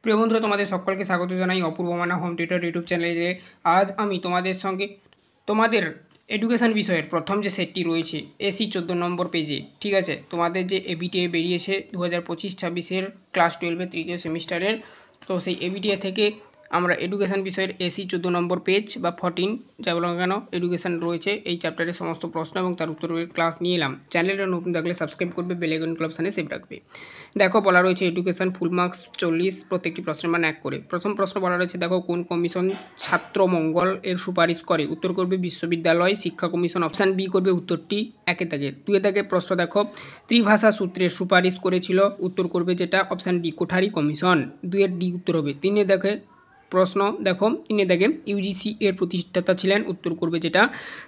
প্রিয় বন্ধুরা, তোমাদের সকলকে স্বাগত জানাই অপূর্ব মানা হোম টিউটর ইউটিউব চ্যানেলে। যে আজ আমি তোমাদের সঙ্গে তোমাদের এডুকেশান বিষয়ের প্রথম যে সেটটি রয়েছে এসি 14 নম্বর পেজে, ঠিক আছে, তোমাদের যে এবিটিএ বেরিয়েছে 2025-26 ক্লাস 12 তৃতীয় সেমিস্টারের, তো সেই এবিটিএ থেকে আমরা এডুকেশান বিষয়ের এসি 14 নম্বর পেজ বা 14 যা বলো কেন এডুকেশান রয়েছে এই চ্যাপ্টারের সমস্ত প্রশ্ন এবং তার উত্তরের ক্লাস নিয়ে এলাম। চ্যানেলটা নতুন থাকলে সাবস্ক্রাইব করবে, বেল আইকন অপশানে সেভ রাখবে। দেখো বলা রয়েছে এডুকেশান ফুল মার্কস 40, প্রত্যেকটি প্রশ্নের মান 1 করে। প্রথম প্রশ্ন বলা রয়েছে, দেখো কোন কমিশন ছাত্র মঙ্গল এর সুপারিশ করে? উত্তর করবে বিশ্ববিদ্যালয় শিক্ষা কমিশন। অপশান বি করবে উত্তরটি একে দাগে। দুয়ে দাগে প্রশ্ন দেখো ত্রিভাষা সূত্রের সুপারিশ করেছিল? উত্তর করবে যেটা অপশান ডি কোঠারি কমিশন। দুয়ের ডি উত্তর হবে। তিনে দেখে প্রশ্ন দেখো তিনে দাগে ইউজিসি এর প্রতিষ্ঠাতা ছিলেন? উত্তর করবে যেটা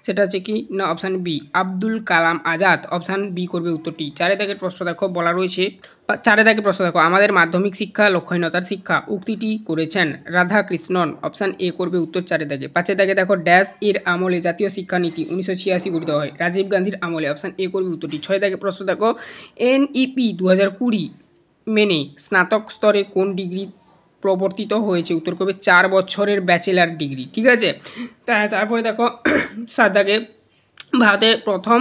সেটা হচ্ছে কি না option B Abdul Kalam Azad. Option B করবে উত্তরটি। চারে দাগের প্রশ্ন দেখো বলা রয়েছে চারে দাগের প্রশ্ন দেখো আমাদের মাধ্যমিক শিক্ষা লক্ষ্যহীনতার শিক্ষা উক্তিটি করেছেন রাধাকৃষ্ণন। অপশান এ করবে উত্তর চারে দাগে। পাঁচে দাগে দেখো ড্যাশ এর আমলে জাতীয় শিক্ষানীতি 1986 গঠিত হয়? রাজীব গান্ধীর আমলে। অপশান এ করবে উত্তরটি। ছয় দাগে প্রশ্ন দেখো এনইপি 2020 মেনে স্নাতক স্তরে কোন ডিগ্রি প্রবর্তিত হয়েছে? উত্তর করবে 4 বছরের ব্যাচেলার ডিগ্রি, ঠিক আছে। তারপরে দেখো 7 দাগে ভারতের প্রথম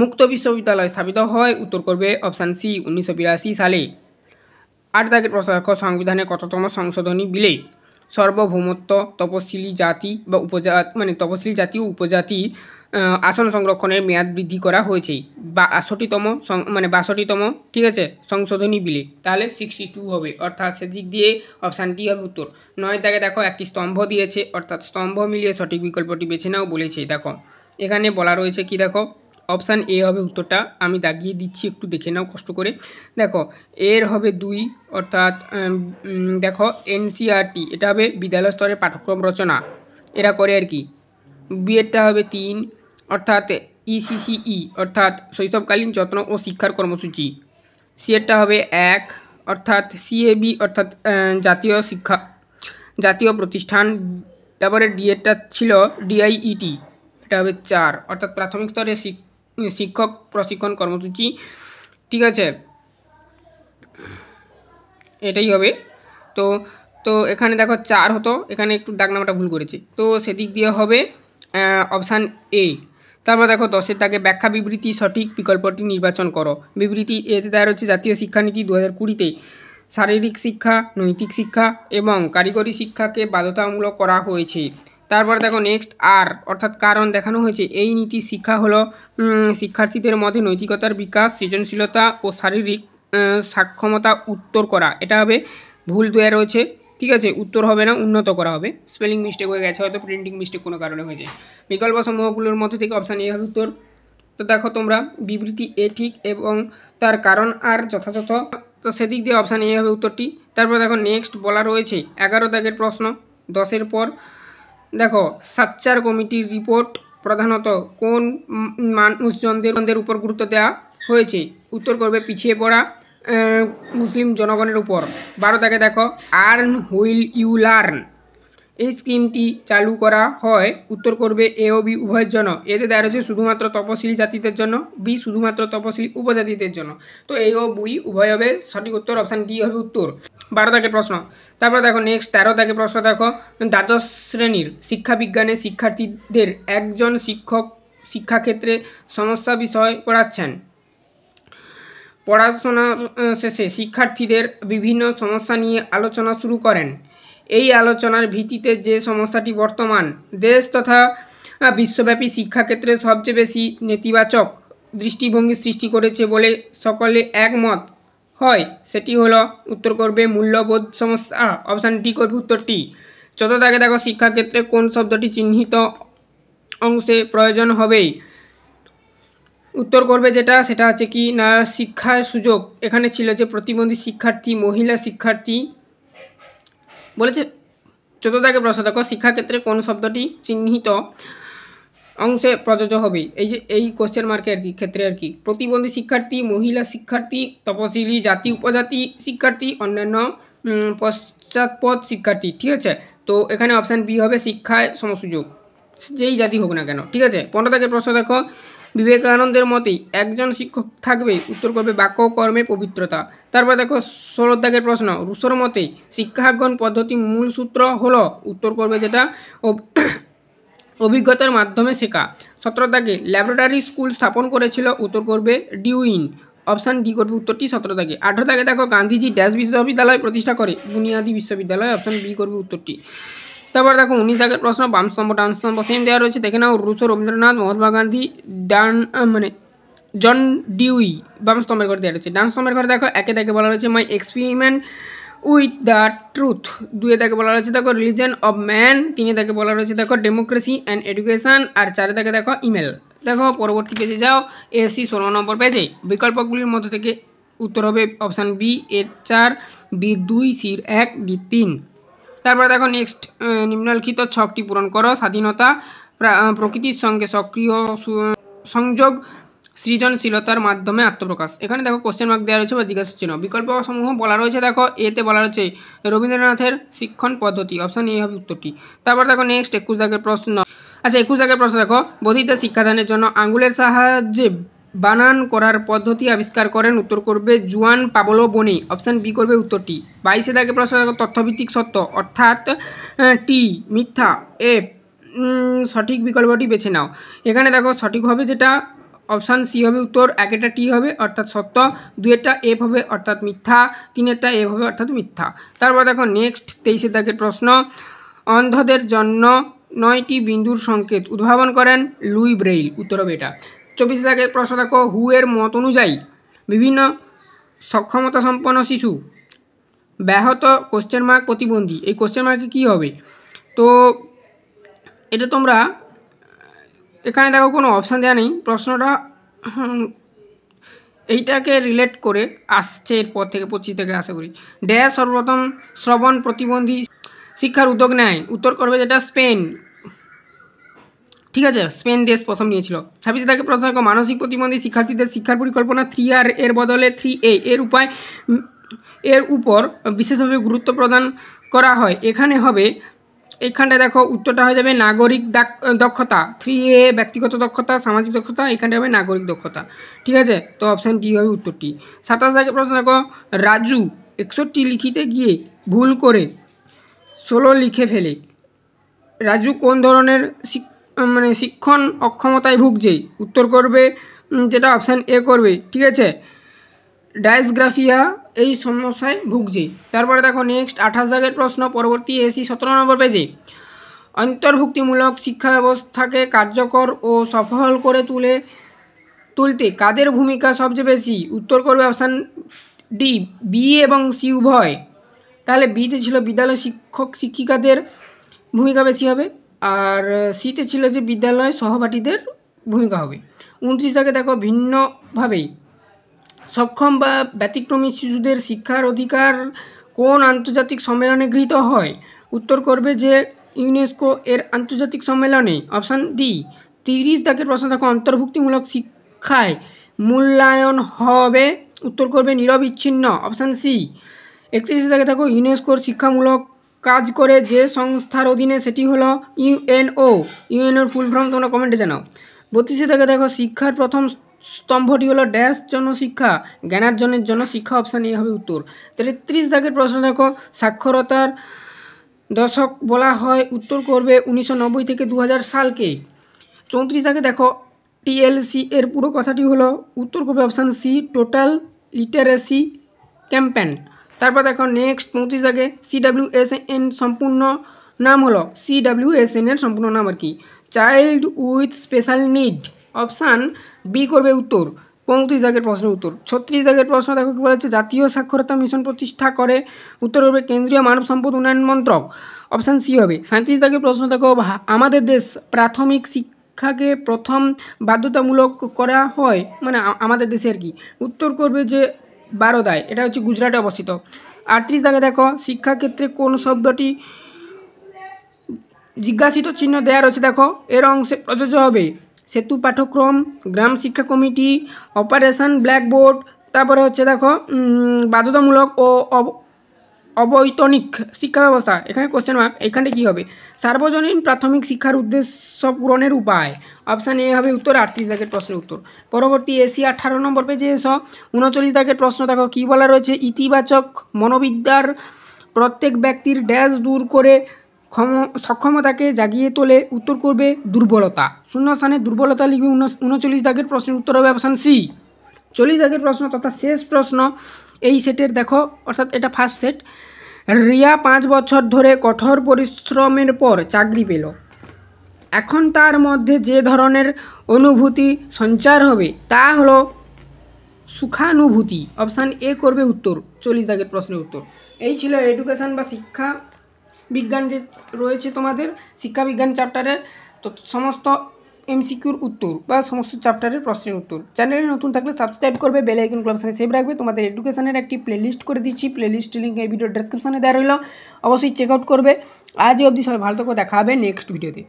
মুক্ত বিশ্ববিদ্যালয় স্থাপিত হয়? উত্তর করবে অপশান সি 1982 সালে। 8 দাগের প্রশ্ন দেখো সংবিধানে কততম সংশোধনী বিলে সার্বভৌমত্ব তপশিলি জাতি বা উপজাতি তপশিলি জাতি ও উপজাতি আসন সংরক্ষণের মেয়াদ বৃদ্ধি করা হয়েছে? 62তম ঠিক আছে সংশোধনী বিলে। তাহলে 62 হবে, অর্থাৎ সেদিক দিয়ে অপশান ডি হবে উত্তর। 9 দাগে দেখো একটি স্তম্ভ দিয়েছে, অর্থাৎ স্তম্ভ মিলিয়ে সঠিক বিকল্পটি বেছে নাও বলেছে। দেখো এখানে বলা রয়েছে কি, দেখো অপশান এ হবে উত্তরটা। আমি দাগিয়ে দিচ্ছি, একটু দেখে নাও কষ্ট করে। দেখো এর হবে 2, অর্থাৎ দেখো এনসিআরটি এটা হবে বিদ্যালয় স্তরের পাঠ্যক্রম রচনা, এরা করে আর কি। বিএডটা হবে 3, অর্থাৎ ইসিসিই অর্থাৎ শৈশবকালীন যত্ন ও শিক্ষার কর্মসূচি। সিএডটা হবে 1, অর্থাৎ সিএবি অর্থাৎ জাতীয় প্রতিষ্ঠান। তারপরে ডিএডটা ছিল ডিআইইটি, এটা হবে 4, অর্থাৎ প্রাথমিক স্তরে শিক্ষক প্রশিক্ষণ কর্মসূচি, ঠিক আছে, এটাই হবে। তো তো এখানে দেখো 4 হতো, এখানে একটু দাগনামাটা ভুল করেছি, তো সেদিক দিয়ে হবে অপশান এ। তারপর দেখো 10-এর দাগে ব্যাখ্যা বিবৃতি সঠিক বিকল্পটি নির্বাচন করো। বিবৃতি এতে দেওয়া রয়েছে জাতীয় শিক্ষানীতি 2020-তে শারীরিক শিক্ষা, নৈতিক শিক্ষা এবং কারিগরি শিক্ষাকে বাধ্যতামূলক করা হয়েছে। তারপর দেখো নেক্সট আর, অর্থাৎ কারণ দেখানো হয়েছে এই নীতি শিক্ষা হলো শিক্ষার্থীদের মধ্যে নৈতিকতার বিকাশ, সৃজনশীলতা ও শারীরিক সক্ষমতা উত্তর করা। এটা হবে ভুল দেওয়া রয়েছে, ঠিক আছে, উত্তর হবে না, উন্নত করা হবে। স্পেলিং মিস্টেক হয়ে গেছে, হয়তো প্রিন্টিং মিস্টেক কোনো কারণে হয়েছে। বিকল্প সমূহগুলোর মধ্যে থেকে অপশান এ হবে উত্তর। তো দেখো তোমরা বিবৃতি এ ঠিক এবং তার কারণ আর যথাযথ, তো সেদিক দিয়ে অপশান এ হবে উত্তরটি। তারপর দেখো নেক্সট বলা রয়েছে 11 দাগের প্রশ্ন 10-এর পর। দেখো সাচ্চার কমিটির রিপোর্ট প্রধানত কোন মানুষজনদের উপর গুরুত্ব দেওয়া হয়েছে? উত্তর করবে পিছিয়ে পড়া মুসলিম জনগণের উপর। 12 দাগে দেখো আর্ন হুইল ইউ লার্ন এই স্কিমটি চালু করা হয়? উত্তর করবে এ ও বি উভয়ের জন্য। এতে দেওয়া রয়েছে শুধুমাত্র তপশিলি জাতিদের জন্য, বি শুধুমাত্র তপশিলি উপজাতিদের জন্য। তো এ ও বি উভয় হবে সঠিক উত্তর, অপশান ডি হবে উত্তর। 12 দাগের প্রশ্ন। তারপর দেখো নেক্সট 13 দাগের প্রশ্ন দেখো দ্বাদশ শ্রেণীর শিক্ষাবিজ্ঞানের শিক্ষার্থীদের একজন শিক্ষক শিক্ষাক্ষেত্রে সমস্যা বিষয় পড়াচ্ছেন। পড়াশোনার শেষে শিক্ষার্থীদের বিভিন্ন সমস্যা নিয়ে আলোচনা শুরু করেন। এই আলোচনার ভিত্তিতে যে সমস্যাটি বর্তমান দেশ তথা বিশ্বব্যাপী শিক্ষাক্ষেত্রে সবচেয়ে বেশি নেতিবাচক দৃষ্টিভঙ্গি সৃষ্টি করেছে বলে সকলে একমত হয় সেটি হলো, উত্তর করবে মূল্যবোধ সমস্যা। অপশান ডি করবে উত্তরটি। 14 দাগে দেখো শিক্ষাক্ষেত্রে কোন শব্দটি চিহ্নিত অংশে প্রয়োজন হবে? উত্তর করবে যেটা সেটা হচ্ছে কি না শিক্ষার সুযোগ। এখানে ছিল যে প্রতিবন্ধী শিক্ষার্থী, মহিলা শিক্ষার্থী বলেছে। 14 দাগে প্রশ্ন দেখো শিক্ষাক্ষেত্রে কোন শব্দটি চিহ্নিত অংশে প্রযোজ্য হবে? এই যে এই কোশ্চেন মার্কে আর কি ক্ষেত্রে আর কি প্রতিবন্ধী শিক্ষার্থী, মহিলা শিক্ষার্থী, তপশিলি জাতি উপজাতি শিক্ষার্থী, অন্যান্য পশ্চাৎপদ শিক্ষার্থী, ঠিক আছে। তো এখানে অপশান বি হবে শিক্ষায় সমসুযোগ, যেই জাতি হোক না কেন, ঠিক আছে। 15 দাগের প্রশ্ন দেখো বিবেকানন্দের মতেই একজন শিক্ষক থাকবে, উত্তর করবে বাক্য কর্মে পবিত্রতা। তারপর দেখো 16 দাগের প্রশ্ন, রুশোর মতেই শিক্ষাঙ্গন পদ্ধতি মূল সূত্র হলো, উত্তর করবে যেটা অভিজ্ঞতার মাধ্যমে শেখা। 17 দাগে ল্যাবরেটরি স্কুল স্থাপন করেছিল, উত্তর করবে ডিউইন, অপশান ডি করবে উত্তরটি 17 দাগে। 18 দাগে দেখো গান্ধীজি ড্যাশ বিশ্ববিদ্যালয় প্রতিষ্ঠা করে, বুনিয়াদি বিশ্ববিদ্যালয়, অপশান বি করবে উত্তরটি। তারপর দেখো 19 দাগের প্রশ্ন, বাম স্তম্ভ ডান স্তম্ভ সেম দেওয়া রয়েছে, দেখে নাও। Rousseau, Rabindranath, Mahatma Gandhi, John Dewey বাম স্তম্ভের ঘরে দেওয়া রয়েছে। ডান স্তম্ভের ঘরে দেখো একে দাগে বলা রয়েছে মাই এক্সপেরিমেন্ট উইথ দ্য ট্রুথ, দুয়ে দাগে বলা রয়েছে দেখো রিলিজন অফ ম্যান, তিনে দাগে বলা রয়েছে দেখো ডেমোক্রেসি অ্যান্ড এডুকেশন, আর চারে দাগে দেখো ইমেল। দেখো পরবর্তী পেজে যাও, এসি 16 নম্বর পেজে বিকল্পগুলির মধ্যে থেকে উত্তর হবে অপশান বি এর 4, বি 2, সির 1, ডি 3। তারপরে দেখো নেক্সট, নিম্নলিখিত ছকটি পূরণ করো। স্বাধীনতা, প্রকৃতির সঙ্গে সক্রিয় সংযোগ, সৃজনশীলতার মাধ্যমে আত্মপ্রকাশ। এখানে দেখো কোশ্চেন মার্ক দেওয়া রয়েছে বা জিজ্ঞাসা চিহ্ন। বিকল্প সমূহ বলা রয়েছে দেখো, এতে বলা রয়েছে রবীন্দ্রনাথের শিক্ষণ পদ্ধতি, অপশান এ হবে উত্তরটি। তারপর দেখো নেক্সট 21 দাগের প্রশ্ন। আচ্ছা 21 দাগের প্রশ্ন দেখো, বধিরদের শিক্ষাদানের জন্য আঙ্গুলের সাহায্যে বানান করার পদ্ধতি আবিষ্কার করেন, উত্তর করবে জুয়ান পাবলো বোনি, অপশান বি করবে উত্তরটি। 22 দাগের প্রশ্ন দেখো, তথ্যভিত্তিক সত্য অর্থাৎ টি মিথ্যা, এফ সঠিক বিকল্পটি বেছে নাও। এখানে দেখো সঠিক হবে যেটা অপশান সি হবে উত্তর, একেটা টি হবে অর্থাৎ সত্য, দুয়েরটা এফ হবে অর্থাৎ মিথ্যা, তিনেরটা এফ হবে অর্থাৎ মিথ্যা। তারপর দেখো নেক্সট 23 দাগের প্রশ্ন, অন্ধদের জন্য 9টি বিন্দুর সংকেত উদ্ভাবন করেন লুই ব্রেইল, উত্তর হবে এটা। 24 দাগের প্রশ্ন দেখো, হু এর মত অনুযায়ী বিভিন্ন সক্ষমতা সম্পন্ন শিশু ব্যাহত কোশ্চেন মার্ক প্রতিবন্ধী, এই কোশ্চেন মার্কে কী হবে? তো এটা তোমরা এখানে দেখো কোনো অপশান দেওয়া নেই, প্রশ্নটা এইটাকে রিলেট করে আসছে এরপর থেকে 25 থেকে আশা করি। ড্যাশ সর্বপ্রথম শ্রবণ প্রতিবন্ধী শিক্ষার উদ্যোগ নেয়, উত্তর করবে যেটা স্পেন, ঠিক আছে, স্পেন দেশ প্রথম নিয়েছিল। 26 থেকে প্রশ্ন দেখো, মানসিক প্রতিবন্ধী শিক্ষার্থীদের শিক্ষার পরিকল্পনা 3R এর বদলে 3A এর উপর বিশেষভাবে গুরুত্ব প্রদান করা হয়, এখানে হবে, এখানটা দেখো উত্তরটা হয়ে যাবে নাগরিক দক্ষতা, 3A ব্যক্তিগত দক্ষতা, সামাজিক দক্ষতা, এখানটা হবে নাগরিক দক্ষতা, ঠিক আছে, তো অপশান ডি হবে উত্তরটি। 27 থেকে প্রশ্ন দেখো, রাজু 61 লিখিতে গিয়ে ভুল করে 16 লিখে ফেলে, রাজু কোন ধরনের শিক্ষণ অক্ষমতায় ভুগছে, উত্তর করবে যেটা অপশান এ করবে, ঠিক আছে, ডায়াসগ্রাফিয়া এই সমস্যায় ভুগছে। তারপরে দেখো নেক্সট 28 দাগের প্রশ্ন, পরবর্তী এসি 17 নম্বর পেজে, অন্তর্ভুক্তিমূলক শিক্ষা ব্যবস্থাকে কার্যকর ও সফল করে তুলতে কাদের ভূমিকা সবচেয়ে বেশি, উত্তর করবে অপশান ডি বি এবং সি উভয়। তাহলে বিতে ছিল বিদ্যালয় শিক্ষক শিক্ষিকাদের ভূমিকা বেশি হবে, আর সিতে ছিল যে বিদ্যালয় সহপাঠীদের ভূমিকা হবে। 29 দাগে দেখো, ভিন্নভাবেই সক্ষম বা ব্যতিক্রমী শিশুদের শিক্ষার অধিকার কোন আন্তর্জাতিক সম্মেলনে গৃহীত হয়, উত্তর করবে যে ইউনেস্কো এর আন্তর্জাতিক সম্মেলনে, অপশান ডি। 30 দাগের প্রশ্ন দেখো, অন্তর্ভুক্তিমূলক শিক্ষায় মূল্যায়ন হবে, উত্তর করবে নিরবিচ্ছিন্ন, অপশান সি। 31 দাগে দেখো, ইউনেস্কোর শিক্ষামূলক কাজ করে যে সংস্থার অধীনে, সেটি হলো ইউএনওর ফুল ফর্ম তোমরা কমেন্টে জানাও। 32 দাগে দেখো, শিক্ষার প্রথম স্তম্ভটি হলো ড্যাশ জনশিক্ষা, জ্ঞানার্জনের জন্য শিক্ষা, অপশান এ হবে উত্তর। 33 দাগের প্রশ্ন দেখো, সাক্ষরতার দশক বলা হয়, উত্তর করবে 1990 থেকে 2000 সালকে। 34 দাগে দেখো, টিএলসি এর পুরো কথাটি হলো, উত্তর করবে option C total literacy campaign. তারপর দেখো নেক্সট 35 দাগে, CWSN সম্পূর্ণ নাম হলো, CWSN এর সম্পূর্ণ নাম আর কি, child with special need, option B করবে উত্তর। 35 দাগের প্রশ্নের উত্তর। 36 দাগের প্রশ্ন দেখো কি বলেছে, জাতীয় সাক্ষরতা মিশন প্রতিষ্ঠা করে, উত্তর করবে কেন্দ্রীয় মানব সম্পদ উন্নয়ন মন্ত্রক, অপশান সি হবে। 37 দাগের প্রশ্ন দেখো, আমাদের দেশ প্রাথমিক শিক্ষাকে প্রথম বাধ্যতামূলক করা হয়, মানে আমাদের দেশে আর কি, উত্তর করবে যে বারোদায়, এটা হচ্ছে গুজরাটে অবস্থিত। 38 দাগে দেখো, শিক্ষাক্ষেত্রে কোন শব্দটি জিজ্ঞাসিত চিহ্ন দেওয়া রয়েছে, দেখো এর অংশে প্রযোজ্য হবে সেতু পাঠ্যক্রম, গ্রাম শিক্ষা কমিটি, অপারেশন ব্ল্যাকবোর্ড, তারপরে হচ্ছে দেখো বাধ্যতামূলক ও অবৈতনিক শিক্ষা ব্যবস্থা, এখানে কোশ্চেন মার্ক, এখানে কী হবে? সার্বজনীন প্রাথমিক শিক্ষার উদ্দেশ্য পূরণের উপায়। অপশান এ হবে উত্তর, 38 দাগের প্রশ্নের উত্তর। পরবর্তী এসি 18 নম্বর পেজে এসো, 39 দাগের প্রশ্ন দেখো কী বলা রয়েছে। ইতিবাচক মনোবিদ্যার প্রত্যেক ব্যক্তির ড্যাশ দূর করে সক্ষমতাকে জাগিয়ে তোলে, উত্তর করবে দুর্বলতা। শূন্যস্থানে দুর্বলতা লিখবে। 39 দাগের প্রশ্নের উত্তর হবে অপশান সি। 40 দাগের প্রশ্ন তথা শেষ প্রশ্ন এই সেটের দেখো, অর্থাৎ এটা ফার্স্ট সেট। রিয়া 5 বছর ধরে কঠোর পরিশ্রমের পর চাকরি পেল। এখন তার মধ্যে যে ধরনের অনুভূতি সঞ্চার হবে তা হলো সুখানুভূতি। অপশান এ করবে উত্তর, 40 দাগের প্রশ্নের উত্তর। এই ছিল এডুকেশান বা শিক্ষা বিজ্ঞান যে রয়েছে তোমাদের শিক্ষা বিজ্ঞান চ্যাপ্টারের তো সমস্ত এমসিকিউর উত্তর বা সমস্ত চ্যাপ্টারের প্রশ্নের উত্তর। চ্যানেলে নতুন থাকলে সাবস্ক্রাইব করবে, বেল আইকন অপশানে সেভ রাখবে। তোমাদের এডুকেশনের একটি প্লেলিস্ট করে দিচ্ছি, প্লেলিস্ট লিঙ্ক এই ভিডিও ডেসক্রিপশনে দেওয়া রইল, অবশ্যই চেক আউট করবে। আজ অবধি সবাই ভালো থাকো, দেখা হবে নেক্সট ভিডিওতে।